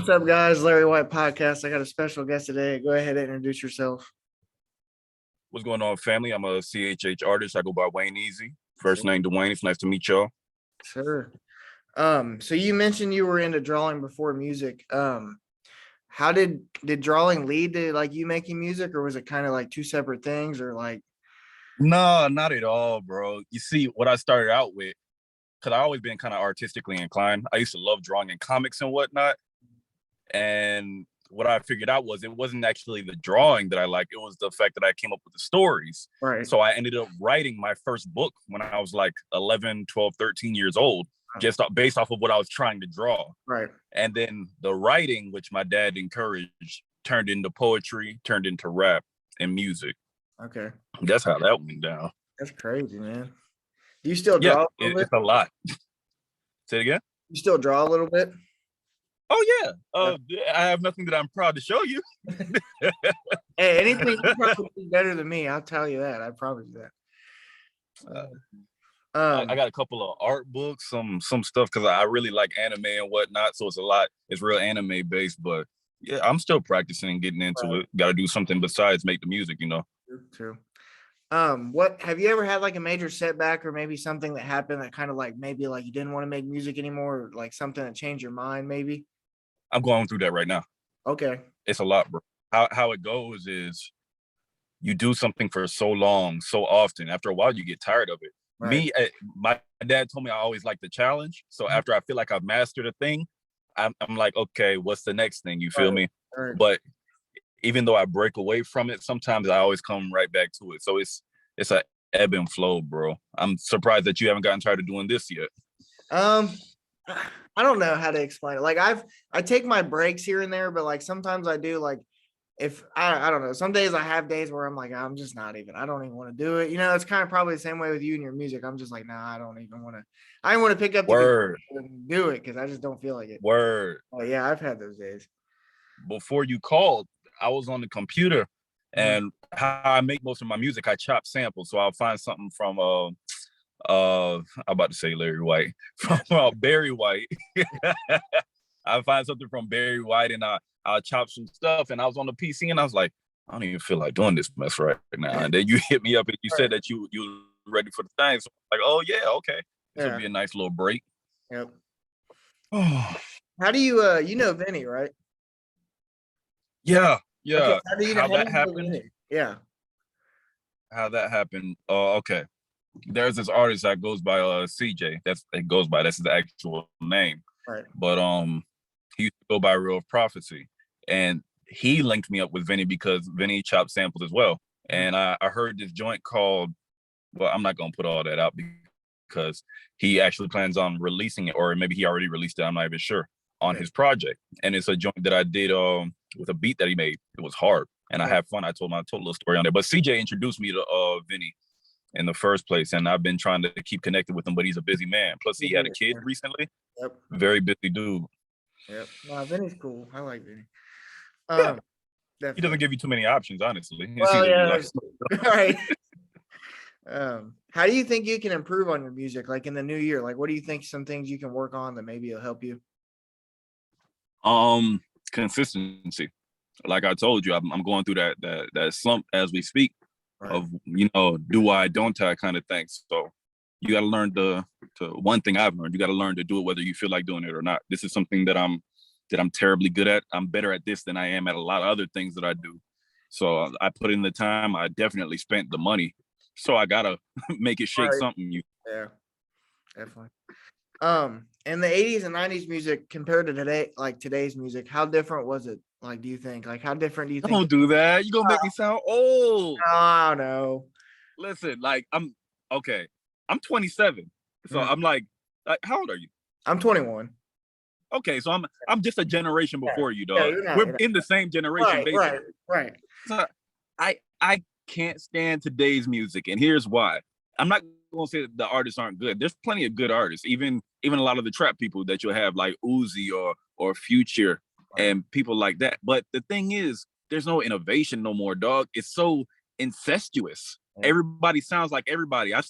What's up, guys? LarriWhyte Podcast. I got a special guest today. Go ahead and introduce yourself. What's going on, family? I'm a CHH artist. I go by WaynEZ. First name Dwayne. It's nice to meet y'all. Sure. So you mentioned you were into drawing before music. How did drawing lead to like you making music, or was it kind of like two separate things, or like? No, not at all, bro. You see, what I started out with, because I always been kind of artistically inclined. I used to love drawing in comics and whatnot. And what I figured out was it wasn't actually the drawing that I liked. It was the fact that I came up with the stories. Right. So I ended up writing my first book when I was like 11, 12, 13 years old, just based off of what I was trying to draw. Right. And then the writing, which my dad encouraged, turned into poetry, turned into rap and music. Okay. That's how that went down. That's crazy, man. Do you still draw a little bit? It's a lot. Say it again? You still draw a little bit? Oh, yeah. I have nothing that I'm proud to show you. Hey, anything you probably do better than me, I'll tell you that. I promise you that. I got a couple of art books, some stuff, because I really like anime and whatnot. So it's real anime based, but yeah, I'm still practicing and getting into it. Got to do something besides make the music, you know. True. What have you ever had like a major setback, or maybe something that happened that kind of like maybe like you didn't want to make music anymore, or like something that changed your mind maybe? I'm going through that right now. Okay. It's a lot, bro. How it goes is you do something for so long, so often. After a while, you get tired of it. Right. My dad told me I always like the challenge. So after I feel like I've mastered a thing, I'm like, okay, what's the next thing? You feel me? Right. But even though I break away from it, sometimes I always come right back to it. So it's a ebb and flow, bro. I'm surprised that you haven't gotten tired of doing this yet. I don't know how to explain it. Like I take my breaks here and there, but like sometimes I do, like if I don't know, some days I have days where I'm like, I don't even want to do it. You know, it's kind of probably the same way with you and your music. I'm just like, nah, I don't want to pick up the guitar and do it because I just don't feel like it. Word. Oh yeah, I've had those days. Before you called, I was on the computer, and how I make most of my music, I chop samples. So I'll find something from I'm about to say Larri Whyte, from Barry White. I find something from Barry White, and I'll chop some stuff. And I was on the PC, and I was like, I don't even feel like doing this mess right now. And then you hit me up, and you said that you were ready for the thing. So I'm like, oh yeah, okay, this will be a nice little break. Yep. How do you you know Vinny, right? Yeah. Okay, how that happened? Yeah. How that happened? Okay. There's this artist that goes by CJ. That's his actual name. Right. But he used to go by Real Prophecy. And he linked me up with Vinny because Vinny chopped samples as well. And I heard this joint called, well, I'm not gonna put all that out because he actually plans on releasing it, or maybe he already released it, I'm not even sure, on his project. And it's a joint that I did with a beat that he made. It was hard. And I had fun. I told a little story on there. But CJ introduced me to Vinny in the first place, and I've been trying to keep connected with him, but he's a busy man. Plus he had a kid recently. Yep. Very busy dude. Yep. Nah, Vinny's cool. I like Vinny. He doesn't give you too many options, honestly. Well, yeah, right. How do you think you can improve on your music, like in the new year? Like, what do you think some things you can work on that maybe will help you? Consistency. Like I told you, I'm going through that slump as we speak. Right. Of, do I, don't I kind of thing. So you got to learn to one thing I've learned, you got to learn to do it whether you feel like doing it or not. This is something that I'm terribly good at. I'm better at this than I am at a lot of other things that I do. So I put in the time. I definitely spent the money. So I got to make it shake something. Yeah, definitely. In the 80s and 90s music compared to today, like today's music, how different was it? Like, do you think? Like, how different do you think? Don't do that. You're gonna make me sound old. I don't know. Listen, like I'm 27. So I'm like, how old are you? I'm 21. Okay, so I'm just a generation before you, dog. We're in the same generation, basically. Right. So I can't stand today's music, and here's why. I'm not gonna say that the artists aren't good. There's plenty of good artists, even a lot of the trap people that you'll have, like Uzi or Future and people like that. But the thing is, there's no innovation no more, dog. It's so incestuous. Everybody sounds like everybody. I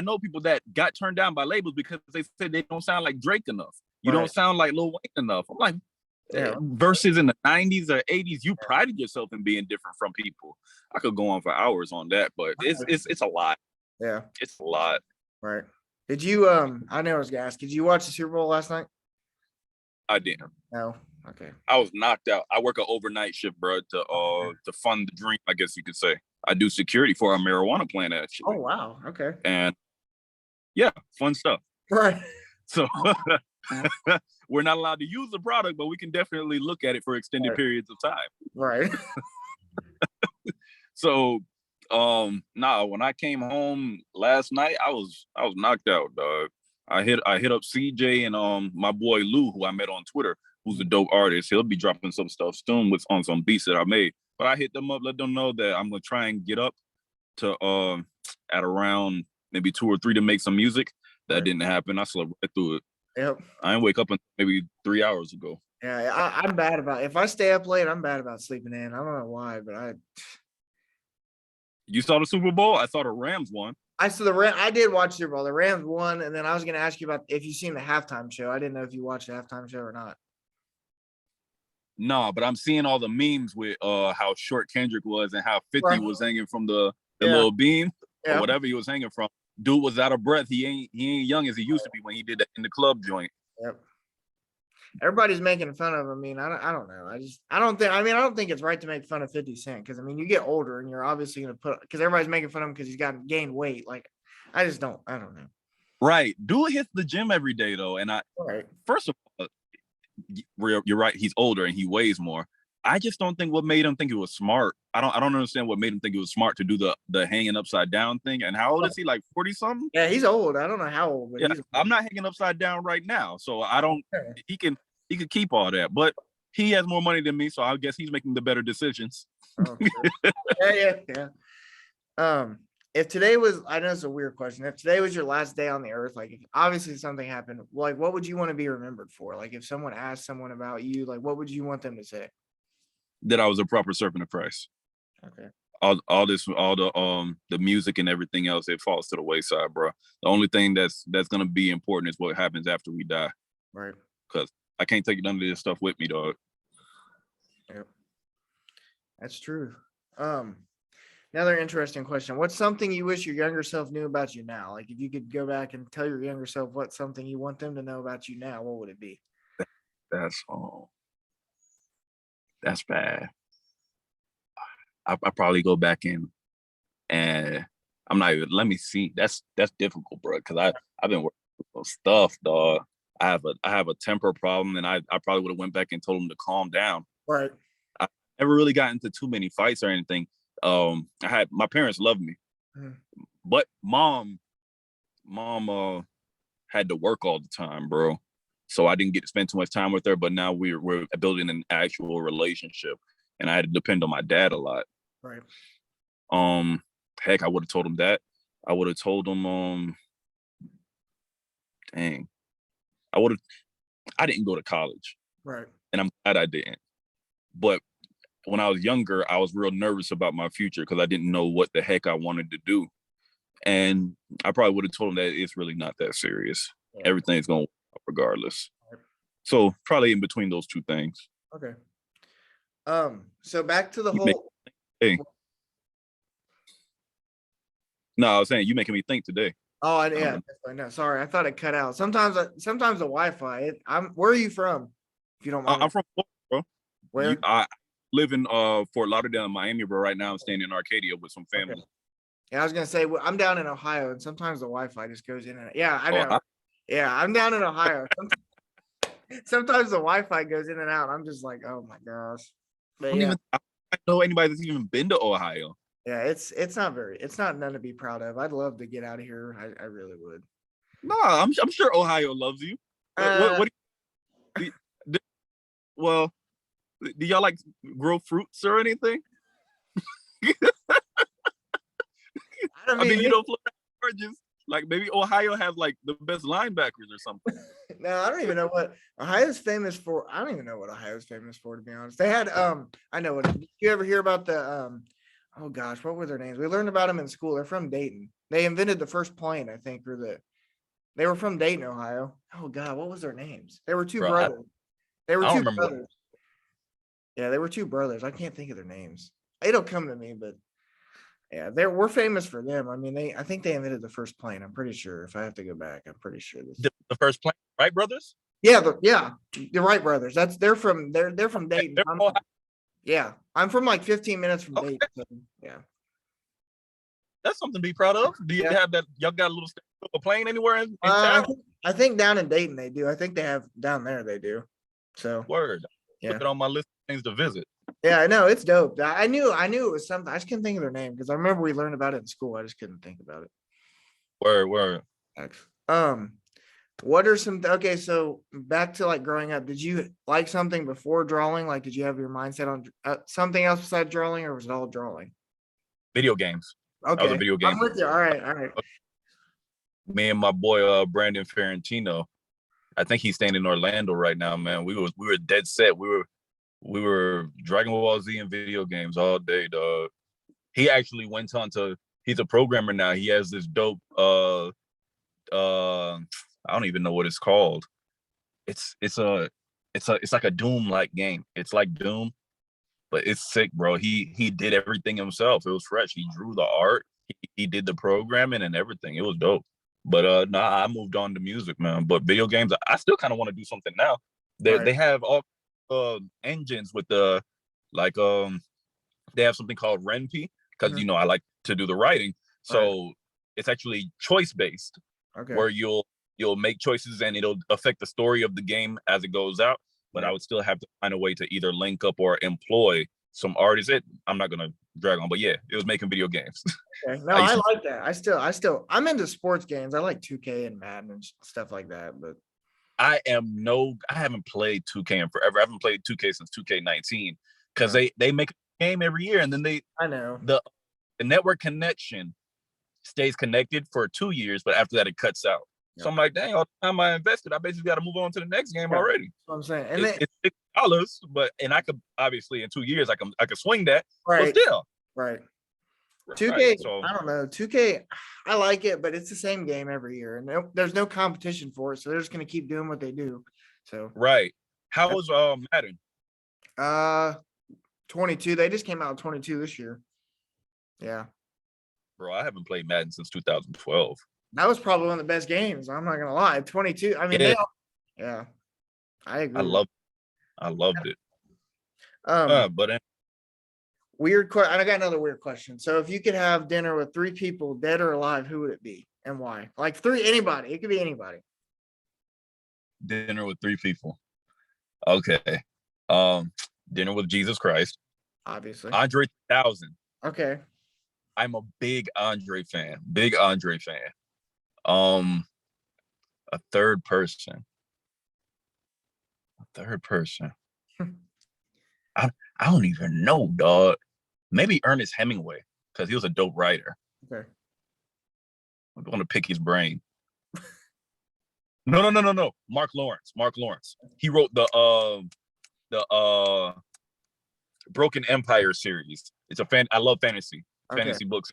know people that got turned down by labels because they said they don't sound like Drake enough. You don't sound like Lil Wayne enough. I'm like, Yeah. Versus in the 90s or 80s, you prided yourself in being different from people. I could go on for hours on that, but it's a lot. Yeah. It's a lot. Right. Did you I know I was gonna ask, did you watch the Super Bowl last night? I didn't. No. Okay. I was knocked out. I work an overnight shift, bro, to fund the dream, I guess you could say. I do security for a marijuana plant, actually. Oh wow. Okay. And yeah, fun stuff. Right. So we're not allowed to use the product, but we can definitely look at it for extended periods of time. Right. So when I came home last night, I was knocked out, dog. I hit up CJ and my boy Lou, who I met on Twitter, who's a dope artist. He'll be dropping some stuff soon on some beats that I made. But I hit them up, let them know that I'm gonna try and get up to at around maybe 2 or 3 to make some music. That didn't happen. I slept right through it. Yep. I didn't wake up until maybe 3 hours ago. Yeah, I'm bad about if I stay up late, I'm bad about sleeping in. I don't know why, but You saw the Super Bowl? I saw the Rams won. I did watch Super Bowl. The Rams won, and then I was gonna ask you about if you seen the halftime show. I didn't know if you watched the halftime show or not. No, but I'm seeing all the memes with how short Kendrick was and how 50 was hanging from the little beam or whatever he was hanging from. Dude was out of breath. He ain't young as he used to be when he did that in the club joint. Yep. Everybody's making fun of him. I mean, I don't know. I don't think it's right to make fun of 50 Cent because I mean, you get older and you're obviously gonna because everybody's making fun of him because he's gained weight. Like, I don't know. Right. Dude hits the gym every day though, and first of all, you're right. He's older and he weighs more. I just don't think what made him think it was smart. I don't understand what made him think it was smart to do the hanging upside down thing. And how old is he? Like 40 something? Yeah, he's old. I don't know how old, but I'm not hanging upside down right now. So I don't he could keep all that, but he has more money than me, so I guess he's making the better decisions. Yeah. If today was, I know it's a weird question. If today was your last day on the earth, like if obviously something happened, like what would you want to be remembered for? Like if someone asked someone about you, like what would you want them to say? That I was a proper servant of Christ. Okay. All the music and everything else, it falls to the wayside, bro. The only thing that's gonna be important is what happens after we die. Right. Because I can't take none of this stuff with me, dog. Yep. That's true. Another interesting question. What's something you wish your younger self knew about you now? Like if you could go back and tell your younger self what's something you want them to know about you now, what would it be? That's bad. I probably go back in and I'm not even, let me see. That's difficult, bro. Cause I've been working with stuff, dog. I have a temper problem and I probably would have went back and told him to calm down. Right. I never really got into too many fights or anything. My parents loved me, but mom had to work all the time, bro. So I didn't get to spend too much time with her, but now we're building an actual relationship and I had to depend on my dad a lot. Right. Heck, I would have told him that. I would have told him, I didn't go to college. Right. And I'm glad I didn't. But when I was younger, I was real nervous about my future because I didn't know what the heck I wanted to do. And I probably would have told him that it's really not that serious. Yeah. Everything's going to work out regardless. Right. So probably in between those two things. Okay. So back to the whole. No, I was saying you making me think today. Oh, yeah. No, sorry, I thought it cut out. Sometimes the Wi-Fi. Where are you from? If you don't mind. I'm from Florida, bro. Where? I live in Fort Lauderdale and Miami, but right now I'm staying in Arcadia with some family. Okay. Yeah, I was gonna say I'm down in Ohio, and sometimes the Wi-Fi just goes in and out. Yeah, I know. Yeah, I'm down in Ohio. Sometimes the Wi-Fi goes in and out. I'm just like, oh my gosh. But I don't know anybody that's even been to Ohio. Yeah, it's not none to be proud of. I'd love to get out of here. I really would. No, I'm sure Ohio loves you. What well, do y'all like grow fruits or anything? I mean, you don't float oranges. Like maybe Ohio has like the best linebackers or something. No, I don't even know what Ohio's famous for. I don't even know what Ohio's famous for, to be honest. They had I know what. Did you ever hear about the oh gosh, what were their names? We learned about them in school. They're from Dayton. They invented the first plane, I think, they were from Dayton, Ohio. Oh God, what was their names? They were two brothers. They were two brothers. Yeah, they were two brothers. I can't think of their names. It'll come to me, but yeah, we're famous for them. I mean, I think they invented the first plane. I'm pretty sure. If I have to go back, I'm pretty sure this. The first plane, right, brothers? Yeah, the Wright brothers. They're from Dayton. I'm from like 15 minutes from Dayton. So, yeah. That's something to be proud of. Do you have that? Y'all got a plane anywhere in town? I think down in Dayton they do. I think they have down there they do. So word. Yeah. Put it on my list of things to visit. Yeah, I know it's dope. I knew it was something. I just couldn't think of their name because I remember we learned about it in school. I just couldn't think about it. Word. What are some okay? So back to like growing up, did you like something before drawing? Like, did you have your mindset on something else besides drawing, or was it all drawing? Video games. Okay, I was a video game. I'm with you. All right. Me and my boy Brandon Ferrantino. I think he's staying in Orlando right now, man. We were dead set. We were Dragon Ball Z and video games all day, dog. He actually went on to. He's a programmer now. He has this dope. I don't even know what it's called. It's like a Doom like game. It's like Doom, but it's sick, bro. He did everything himself. It was fresh. He drew the art. He did the programming and everything. It was dope. But I moved on to music, man. But video games, I still kind of want to do something now. They have all engines with the they have something called RenP because I like to do the writing. So it's actually choice based, where you'll make choices and it'll affect the story of the game as it goes out. But I would still have to find a way to either link up or employ some artists. I'm not gonna drag on, but yeah, it was making video games. Okay. No, I like that. I'm into sports games. I like 2K and Madden and stuff like that. But I haven't played 2K in forever. I haven't played 2K since 2K19 because they make a game every year and then the network connection stays connected for 2 years, but after that it cuts out. So I'm like, dang, all the time I invested, I basically got to move on to the next game already. That's what I'm saying. And it's $6, and I could obviously in 2 years I could swing that, right? But still, right. 2K, I don't know. 2K, I like it, but it's the same game every year, and there's no competition for it, so they're just gonna keep doing what they do. So right. How was Madden? 22. They just came out with 22 this year. Yeah. Bro, I haven't played Madden since 2012. That was probably one of the best games. I'm not gonna lie. 22. I mean, I agree. I loved it. But weird question. I got another weird question. So, if you could have dinner with 3 people, dead or alive, who would it be and why? Like anybody. It could be anybody. Dinner with 3 people. Okay. Dinner with Jesus Christ. Obviously. Andre 3000. Okay. I'm a big Andre fan. A third person. I don't even know, dog. Maybe Ernest Hemingway, because he was a dope writer. Okay. I'm going to pick his brain. No. Mark Lawrence. He wrote the Broken Empire series. It's I love fantasy books.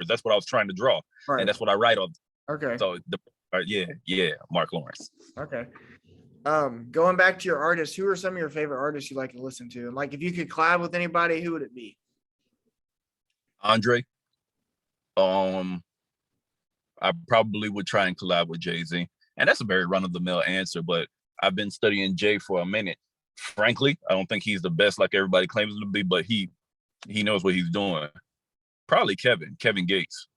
That's what I was trying to draw, and that's what I write on. Okay. So Mark Lawrence. Okay. Going back to your artists, who are some of your favorite artists you like to listen to? And like, if you could collab with anybody, who would it be? Andre. I probably would try and collab with Jay-Z, and that's a very run-of-the-mill answer, but I've been studying Jay for a minute. Frankly, I don't think he's the best like everybody claims him to be, but he knows what he's doing. Probably Kevin Gates,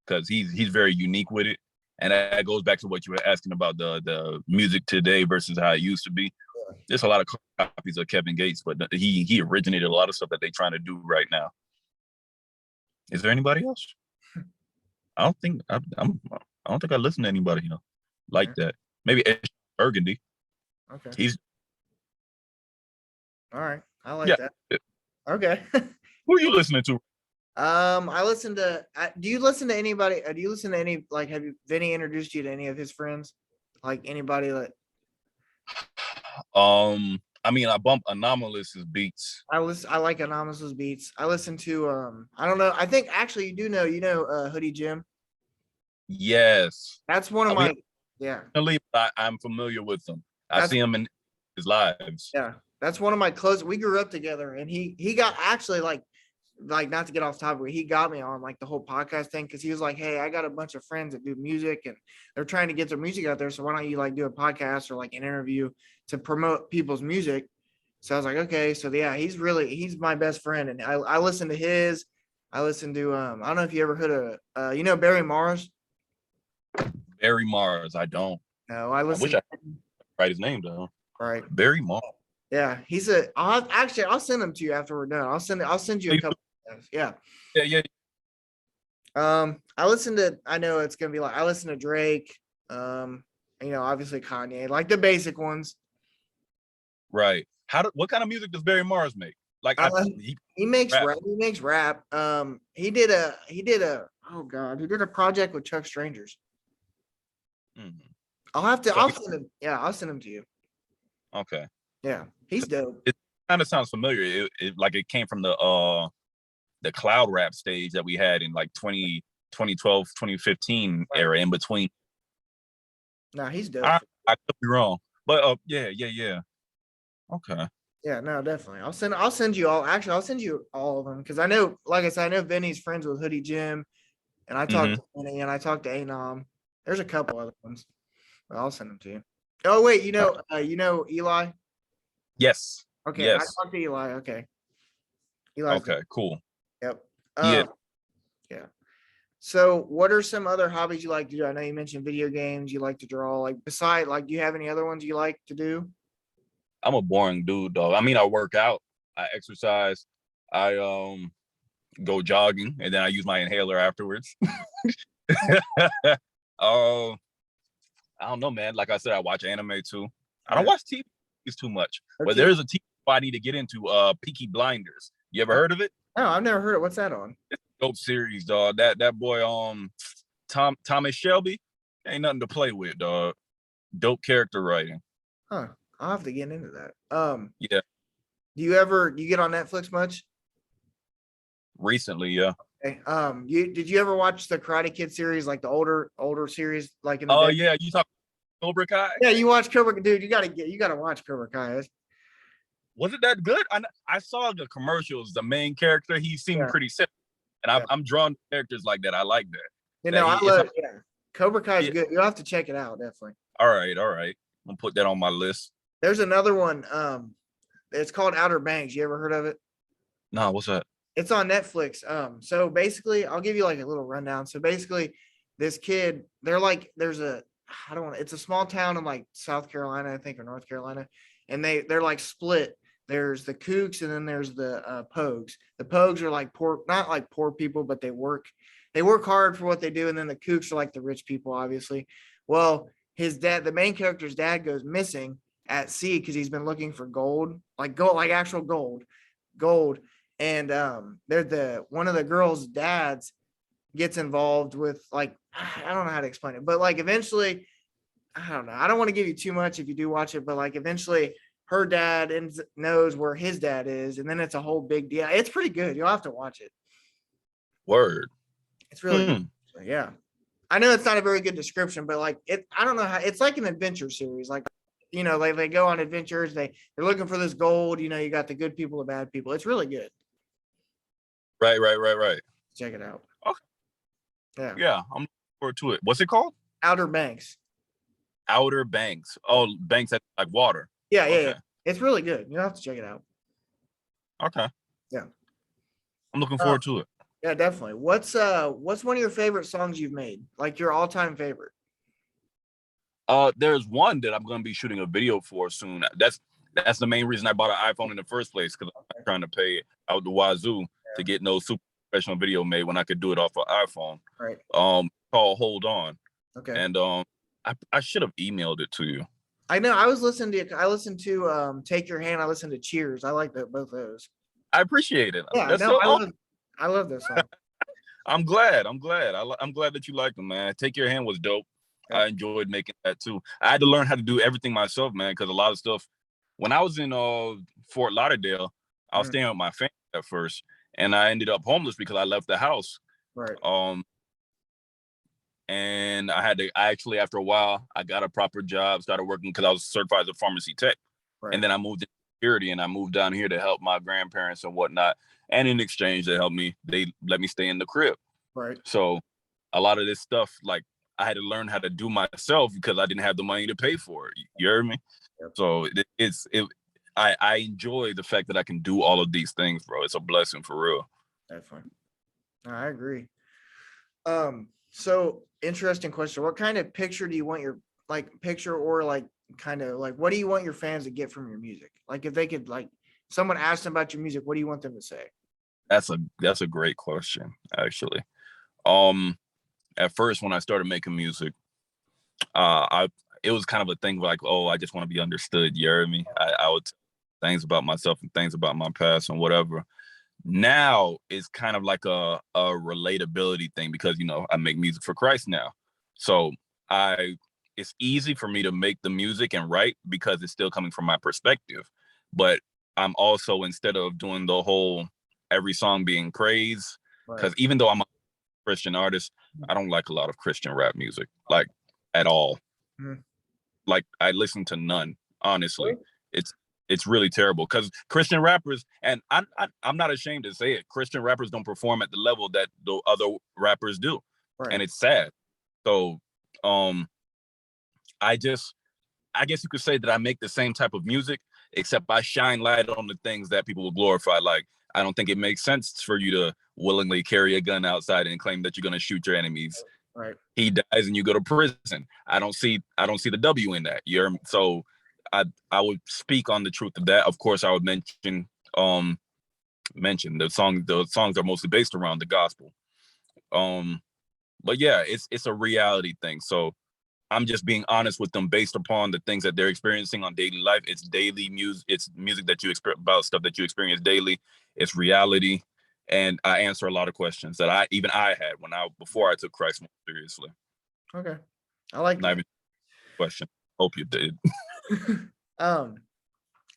because he's very unique with it, and that goes back to what you were asking about the music today versus how it used to be. There's a lot of copies of Kevin Gates, but he originated a lot of stuff that they're trying to do right now. Is there anybody else? I don't think I listen to anybody like that. Maybe Ed Burgundy. Okay. He's all right. I like that. Okay. Who are you listening to? I listen to. Do you listen to anybody? Do you listen to any? Like, have Vinny introduced you to any of his friends? Like anybody that? I mean, I bump Anomalous's beats. I like Anomalous's beats. I listen to. I don't know. I think actually you do know. Hoodie Jim. Yes. That's one of my. Yeah. I'm familiar with him. I see him in his lives. Yeah. That's one of my close. We grew up together, and he got actually like not to get off topic, but he got me on like the whole podcast thing because he was like, "Hey, I got a bunch of friends that do music, and they're trying to get their music out there. So why don't you like do a podcast or like an interview to promote people's music?" So I was like, "Okay." So yeah, he's my best friend, and I listen to his. I listen to I don't know if you ever heard of you know Barry Mars. Barry Mars. I don't. No, I I listen. wish I could write his name down. Right. Barry Mars. Yeah, I'll send them to you after we're done. I'll send you a couple. Yeah. Yeah. I listen to. I know it's gonna be like I listen to Drake. You know, obviously Kanye, like the basic ones. Right. What kind of music does Barry Mars make? Like He makes rap. rap. He makes rap. He did a oh god, he did a project with Chuck Strangers. Mhm. I'll send him. Yeah, I'll send him to you. Okay. Yeah, he's dope. It kind of sounds familiar. Like it came from the cloud rap stage that we had in like 2012, 2015 era in between. No, he's dope. I could be wrong. But yeah. Okay. Yeah, no, definitely. I'll send you all. Actually, I'll send you all of them because I know, like I said, I know Vinny's friends with Hoodie Jim, and I talked to Vinny and I talked to Anom. There's a couple other ones, but I'll send them to you. Oh wait, you know Eli? Yes. Okay, yes. I talked to Eli. Okay. Eli's okay, cool. Yep. Yeah. Yeah. So what are some other hobbies you like to do? I know you mentioned video games, you like to draw. Like beside, like, do you have any other ones you like to do? I'm a boring dude, dog. I mean, I work out, I exercise, I go jogging, and then I use my inhaler afterwards. I don't know, man. Like I said, I watch anime too. I don't watch TV too much, but there is a TV I need to get into. Peaky Blinders. You ever heard of it? No, I've never heard it. What's that on? It's a dope series, dog. That boy, Thomas Shelby, ain't nothing to play with, dog. Dope character writing. Huh. I'll have to get into that. Yeah. Do you get on Netflix much? Recently, yeah. Okay. Did you ever watch the Karate Kid series, like the older series, like in the Oh day? yeah, you talk Cobra Kai? Yeah, you watch Cobra, dude. You gotta watch Cobra Kai. Was it that good? I saw the commercials. The main character, he seemed pretty simple, and I'm drawn to characters like that. I like that. You know, I love. Yeah, Cobra Kai is good. You'll have to check it out, definitely. All right. I'm gonna put that on my list. There's another one. It's called Outer Banks. You ever heard of it? No, what's that? It's on Netflix. So basically, I'll give you like a little rundown. So basically, this kid, it's a small town in like South Carolina, I think, or North Carolina, and they're like split. There's the Kooks and then there's the Pogues. The Pogues are like poor, not like poor people, but they work hard for what they do, and then the Kooks are like the rich people, obviously. Well, his dad, the main character's dad, goes missing at sea because he's been looking for gold, like actual gold. And one of the girls' dads gets involved with, like, I don't know how to explain it, but like eventually, I don't know. I don't want to give you too much if you do watch it, but like eventually her dad knows where his dad is, and then it's a whole big deal. It's pretty good. You'll have to watch it. Word. It's really good. Yeah. I know it's not a very good description, but like I don't know how, it's like an adventure series. Like, you know, like they go on adventures, they're looking for this gold, you know, you got the good people, the bad people. It's really good. Right. Check it out. Okay. Yeah, I'm looking forward to it. What's it called? Outer Banks. Outer Banks. Oh, banks that like water. Yeah. It's really good. You'll have to check it out. Okay. Yeah. I'm looking forward to it. Yeah, definitely. What's one of your favorite songs you've made? Like your all-time favorite? There's one that I'm gonna be shooting a video for soon. That's the main reason I bought an iPhone in the first place, because I'm trying to pay out the wazoo to get no super professional video made when I could do it off an iPhone. Right. Called Hold On. Okay. And I should have emailed it to you. I know. I listened to Take Your Hand. I listened to Cheers. I like both those. I appreciate it. Yeah, I love this song. I'm glad. I'm glad that you liked them, man. Take Your Hand was dope. Yeah. I enjoyed making that too. I had to learn how to do everything myself, man, because a lot of stuff. When I was in Fort Lauderdale, I was staying with my family at first, and I ended up homeless because I left the house. Right. And I actually, after a while, I got a proper job, started working because I was certified as a pharmacy tech. Right. And then I moved into security, and I moved down here to help my grandparents and whatnot. And in exchange, they let me stay in the crib. Right. So a lot of this stuff, like I had to learn how to do myself because I didn't have the money to pay for it. You heard me? Yep. So I enjoy the fact that I can do all of these things, bro. It's a blessing for real. Definitely. I agree. So interesting question. What kind of picture do you want your picture or kind of what do you want your fans to get from your music? Like if they could someone asked them about your music, what do you want them to say? That's a great question, actually. At first when I started making music, it was kind of a thing like, oh, I just want to be understood. You heard me? I would tell things about myself and things about my past and whatever. Now it's kind of like a relatability thing because, I make music for Christ now. So it's easy for me to make the music and write because it's still coming from my perspective. But I'm also, instead of doing the whole every song being praise, because even though I'm a Christian artist, I don't like a lot of Christian rap music, like at all. Mm-hmm. Like I listen to none, honestly. It's really terrible because Christian rappers, and I'm not ashamed to say it, Christian rappers don't perform at the level that the other rappers do. Right. And it's sad. So I guess you could say that I make the same type of music, except I shine light on the things that people will glorify. Like, I don't think it makes sense for you to willingly carry a gun outside and claim that you're going to shoot your enemies. Right. He dies and you go to prison. I don't see the W in that. So I would speak on the truth of that. Of course, I would mention the songs are mostly based around the gospel. But yeah, it's a reality thing. So I'm just being honest with them based upon the things that they're experiencing on daily life. It's daily music. It's music that you experience about stuff that you experience daily. It's reality. And I answer a lot of questions that I had before I took Christ more seriously. Okay. I like that. Question. Hope you did. I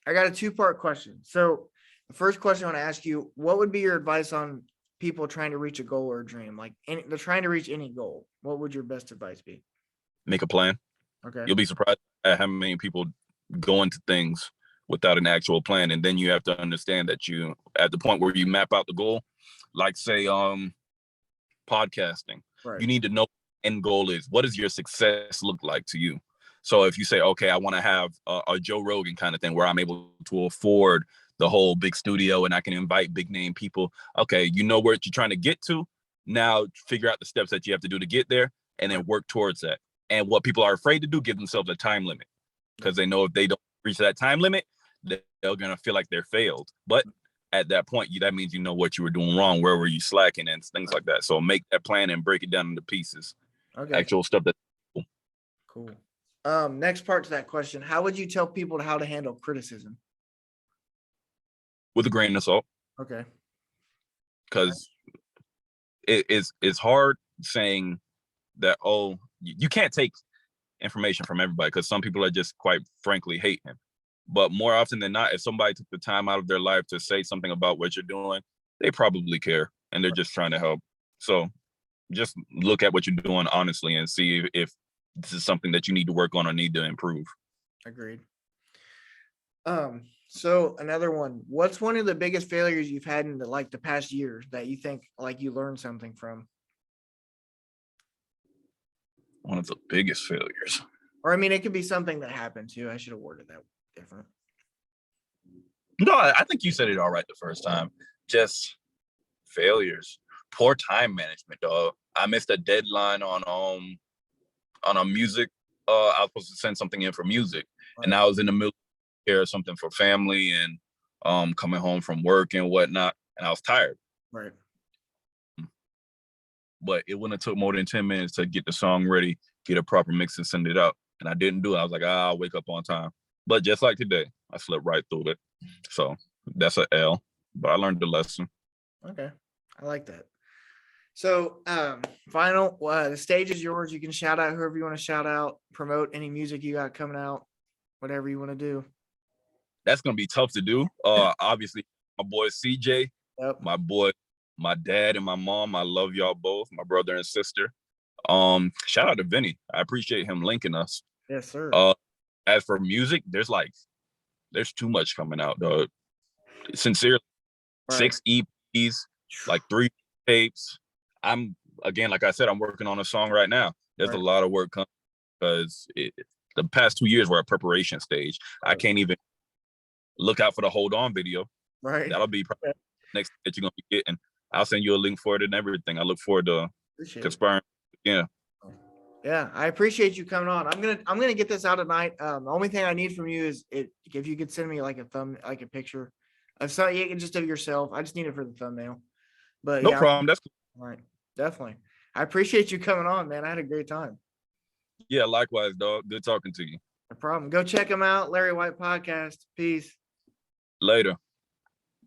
got a 2-part question. So the first question I want to ask you, what would be your advice on people trying to reach a goal or a dream? They're trying to reach any goal. What would your best advice be? Make a plan. Okay. You'll be surprised at how many people go into things without an actual plan. And then you have to understand that you, at the point where you map out the goal, like say, podcasting, right, you need to know what the end goal is. What does your success look like to you? So if you say, okay, I want to have a Joe Rogan kind of thing where I'm able to afford the whole big studio and I can invite big name people. Okay, you know where you're trying to get to. Now figure out the steps that you have to do to get there and then work towards that. And what people are afraid to do, give themselves a time limit because they know if they don't reach that time limit, they're going to feel like they're failed. But at that point, that means you know what you were doing wrong, where were you slacking and things like that. So make that plan and break it down into pieces. Okay. Actual stuff that's cool. Next part to that question, how would you tell people how to handle criticism? With a grain of salt. Okay. Because it's hard saying that, oh, you can't take information from everybody because some people are just quite frankly hate him. But more often than not, if somebody took the time out of their life to say something about what you're doing, they probably care and they're just trying to help. So just look at what you're doing honestly and see if this is something that you need to work on or need to improve. Agreed. So another one, what's one of the biggest failures you've had in the past year that you think you learned something from? One of the biggest failures. Or I mean, it could be something that happened too. I should have worded that different. No, I think you said it all right the first time. Just failures. Poor time management, dog. I missed a deadline on a music. I was supposed to send something in for music. Right. And I was in the middle of care of something for family and coming home from work and whatnot. And I was tired. Right. But it wouldn't have took more than 10 minutes to get the song ready, get a proper mix and send it out. And I didn't do it. I was like, I'll wake up on time. But just like today, I slept right through it. So that's an L, but I learned the lesson. Okay. I like that. So final, the stage is yours. You can shout out whoever you want to shout out, promote any music you got coming out, whatever you want to do. That's going to be tough to do. Obviously, my boy CJ, yep. My dad and my mom, I love y'all both, my brother and sister. Shout out to Vinny. I appreciate him linking us. Yes, sir. As for music, there's there's too much coming out, dog. Sincerely, Right. 6 EPs, like 3 tapes. I'm again, like I said, I'm working on a song right now. There's Right. a lot of work coming because the past 2 years were a preparation stage. Right. I can't even look out for the Hold On video. Right. That'll be probably next that you're gonna be getting. I'll send you a link for it and everything. I look forward to conspiring. Yeah. Yeah, I appreciate you coming on. I'm gonna get this out tonight. The only thing I need from you is if you could send me like a picture of something, just of yourself. I just need it for the thumbnail. But No yeah, problem. That's cool. all right, definitely. I appreciate you coming on, man. I had a great time. Yeah, likewise, dog. Good talking to you. No problem. Go check him out, Larri Whyte Podcast. Peace. Later.